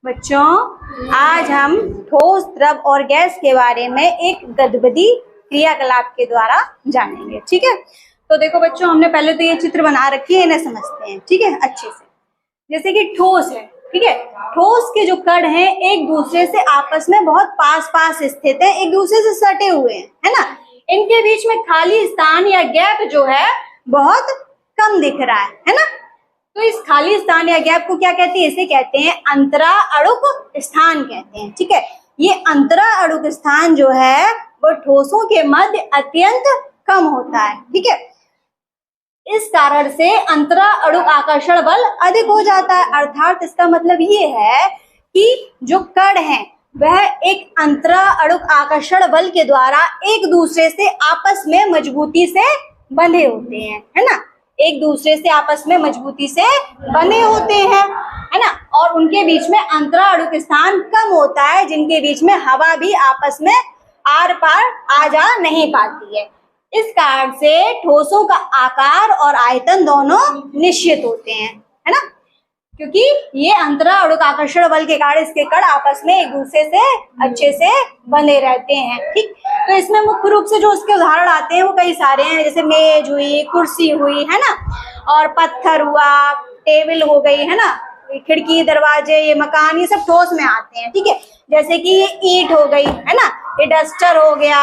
बच्चों, आज हम ठोस, द्रव और गैस के बारे में एक गतिविधि क्रियाकलाप के द्वारा जानेंगे। ठीक है, तो देखो बच्चों, हमने पहले तो ये चित्र बना रखी है, इन्हें समझते हैं। ठीक है, अच्छे से। जैसे कि ठोस है, ठीक है, ठोस के जो कण हैं एक दूसरे से आपस में बहुत पास पास स्थित है, एक दूसरे से सटे हुए हैं, है ना। इनके बीच में खाली स्थान या गैप जो है बहुत कम दिख रहा है ना। तो इस खाली स्थान या गैप को क्या कहते हैं? इसे कहते हैं अंतरा अणुक स्थान कहते हैं। ठीक है, ये अंतरा अणुक स्थान जो है वो ठोसों के मध्य अत्यंत कम होता है। ठीक है, इस कारण से अंतरा अणुक आकर्षण बल अधिक हो जाता है। अर्थात इसका मतलब ये है कि जो कण है वह एक अंतरा अणुक आकर्षण बल के द्वारा एक दूसरे से आपस में मजबूती से बंधे होते हैं, है ना। एक दूसरे से आपस में मजबूती से बंधे होते हैं, है ना। और उनके बीच में अंतरा अणुक स्थान कम होता है, जिनके बीच में हवा भी आपस में आर पार आ जा नहीं पाती है। इस कारण से ठोसों का आकार और आयतन दोनों निश्चित होते हैं, है ना, क्योंकि ये अंतरा अणुक आकर्षण बल के कारण इसके कण आपस में एक दूसरे से अच्छे से बंधे रहते हैं। ठीक, तो इसमें मुख्य रूप से जो उसके उदाहरण आते हैं वो कई सारे हैं, जैसे मेज हुई, कुर्सी हुई, है ना, और पत्थर हुआ, टेबल हो गई, है ना, खिड़की, दरवाजे, ये मकान, ये सब ठोस में आते हैं। ठीक है, जैसे कि ये ईंट हो गई, है ना, ये डस्टर हो गया,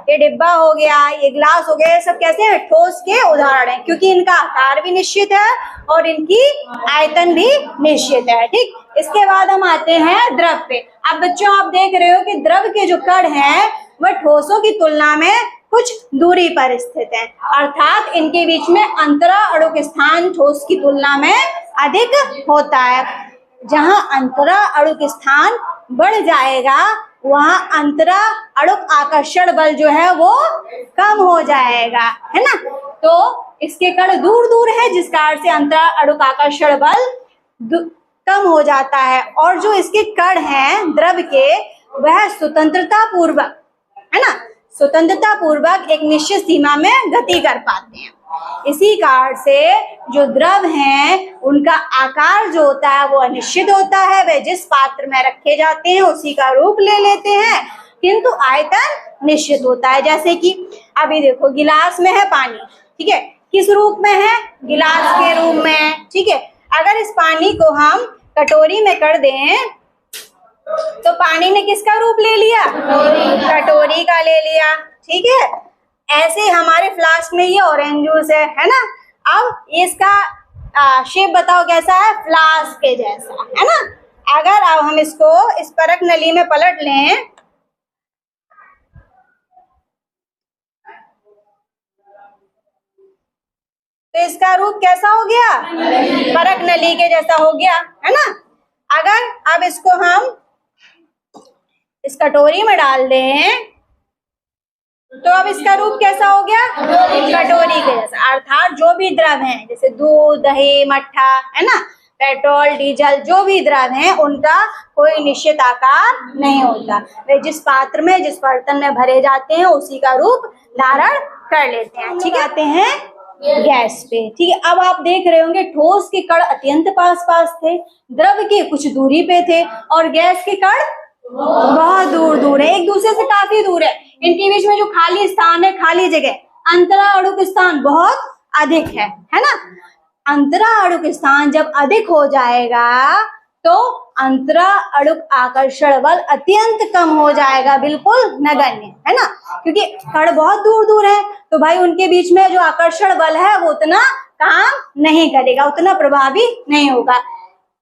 ये डिब्बा हो गया, ये ग्लास हो गया, ये सब कैसे हैं? ठोस के उदाहरण हैं, क्योंकि इनका आकार भी निश्चित है और इनकी आयतन भी निश्चित है। ठीक, इसके बाद हम आते हैं द्रव पे। अब बच्चों, आप देख रहे हो कि द्रव के जो कण हैं वह ठोसों की तुलना में कुछ दूरी पर स्थित है, अर्थात इनके बीच में अंतरा अणुक स्थान ठोस की तुलना में अधिक होता है। जहां अंतरा अणुक स्थान बढ़ जाएगा वहां अंतरा अणुक आकर्षण बल जो है वो कम हो जाएगा, है ना। तो इसके कण दूर दूर है, जिस कारण से अंतरा अणुक आकर्षण बल कम हो जाता है, और जो इसके कण हैं द्रव के वह स्वतंत्रता पूर्वक, है ना, स्वतंत्रता पूर्वक एक निश्चित सीमा में गति कर पाते हैं। इसी कारण से जो द्रव हैं उनका आकार जो होता है वो अनिश्चित होता है, वे जिस पात्र में रखे जाते हैं उसी का रूप ले लेते हैं, किंतु आयतन निश्चित होता है। जैसे कि अभी देखो, गिलास में है पानी, ठीक है, किस रूप में है? गिलास के रूप में। ठीक है, अगर इस पानी को हम कटोरी में कर दें तो पानी ने किसका रूप ले लिया? कटोरी का ले लिया। ठीक है, ऐसे हमारे फ्लास्क में ये ऑरेंज जूस है ना। अब इसका शेप बताओ कैसा है? फ्लास्क के जैसा, है ना। अगर अब हम इसको इस परख नली में पलट लें तो इसका रूप कैसा हो गया? परख नली के जैसा हो गया, है ना। अगर अब इसको हम इस कटोरी में डाल दें तो अब इसका रूप कैसा हो गया? कटोरी के जैसा। अर्थात जो भी द्रव हैं, जैसे दूध, दही, मट्ठा, है ना, पेट्रोल, डीजल, जो भी द्रव हैं उनका कोई निश्चित आकार नहीं होता, वे जिस पात्र में, जिस बर्तन में भरे जाते हैं उसी का रूप धारण कर लेते हैं। ठीक है, आते हैं गैस पे। ठीक है, अब आप देख रहे होंगे ठोस के कण अत्यंत पास पास थे, द्रव के कुछ दूरी पे थे, और गैस के कण बहुत दूर दूर है, एक दूसरे से काफी दूर है। इनके बीच में जो खाली स्थान है, खाली जगह, अंतरा अणुक स्थान बहुत अधिक है ना। अंतरा अणुक स्थान जब अधिक हो जाएगा तो अंतरा अणुक आकर्षण बल अत्यंत कम हो जाएगा, बिल्कुल नगण्य, है ना, क्योंकि कण बहुत दूर दूर है तो भाई उनके बीच में जो आकर्षण बल है वो उतना काम नहीं करेगा, उतना प्रभावी नहीं होगा।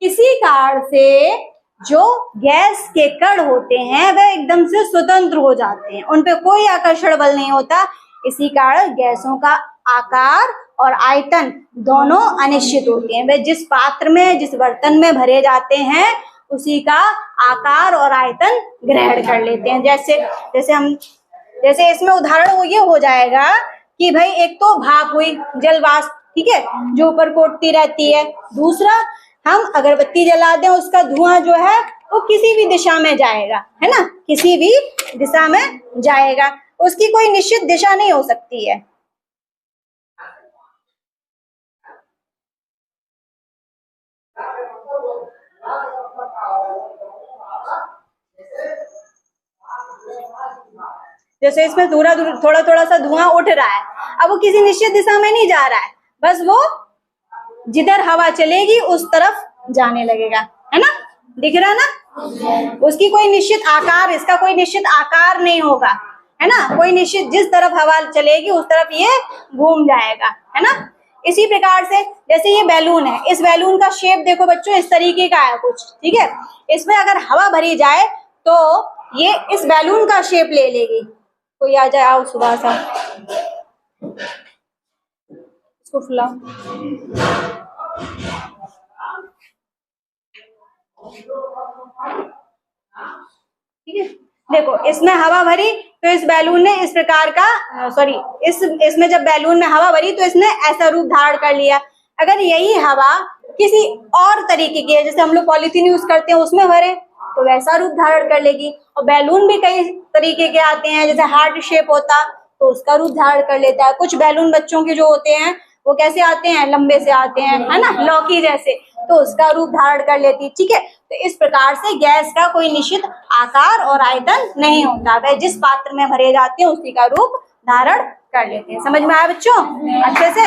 इसी कारण से जो गैस के कण होते हैं वह एकदम से स्वतंत्र हो जाते हैं, उन पे कोई आकर्षण बल नहीं होता। इसी कारण गैसों का आकार और आयतन दोनों अनिश्चित होते हैं, वे जिस पात्र में, जिस बर्तन में भरे जाते हैं उसी का आकार और आयतन ग्रहण कर लेते हैं। जैसे इसमें उदाहरण ये हो जाएगा कि भाई एक तो भाप हुई, जल वाष्प, ठीक है, जो ऊपर को उठती रहती है। दूसरा, हम अगरबत्ती जला दें, उसका धुआं जो है वो किसी भी दिशा में जाएगा, है ना, किसी भी दिशा में जाएगा, उसकी कोई निश्चित दिशा नहीं हो सकती है। जैसे इसमें थोड़ा थोड़ा सा धुआं उठ रहा है, अब वो किसी निश्चित दिशा में नहीं जा रहा है, बस वो जिधर हवा चलेगी उस तरफ जाने लगेगा, है ना, दिख रहा ना। उसकी कोई निश्चित आकार, इसका कोई निश्चित आकार नहीं होगा, है ना, कोई निश्चित जिस तरफ हवा चलेगी उस तरफ ये घूम जाएगा, है ना। इसी प्रकार से जैसे ये बैलून है, इस बैलून का शेप देखो बच्चों इस तरीके का है कुछ, ठीक है। इसमें अगर हवा भरी जाए तो ये इस बैलून का शेप ले लेगी। कोई आ जाए, आओ सुबह सा, इसको फुलाओ। ठीक है, देखो इसमें हवा भरी तो इस बैलून ने इस प्रकार का इसमें जब बैलून में हवा भरी तो इसने ऐसा रूप धारण कर लिया। अगर यही हवा किसी और तरीके की है, जैसे हम लोग पॉलीथीन यूज करते हैं उसमें भरे तो वैसा रूप धारण कर लेगी। और बैलून भी कई तरीके के आते हैं, जैसे हार्ट शेप होता तो उसका रूप धारण कर लेता है। कुछ बैलून बच्चों के जो होते हैं वो कैसे आते हैं, लंबे से आते हैं, है ना, लौकी जैसे, तो उसका रूप धारण कर लेती, ठीक है। तो इस प्रकार से गैस का कोई निश्चित आकार और आयतन नहीं होता, वह जिस पात्र में भरे जाते हैं उसी का रूप धारण कर लेते हैं। समझ में आया बच्चों अच्छे से?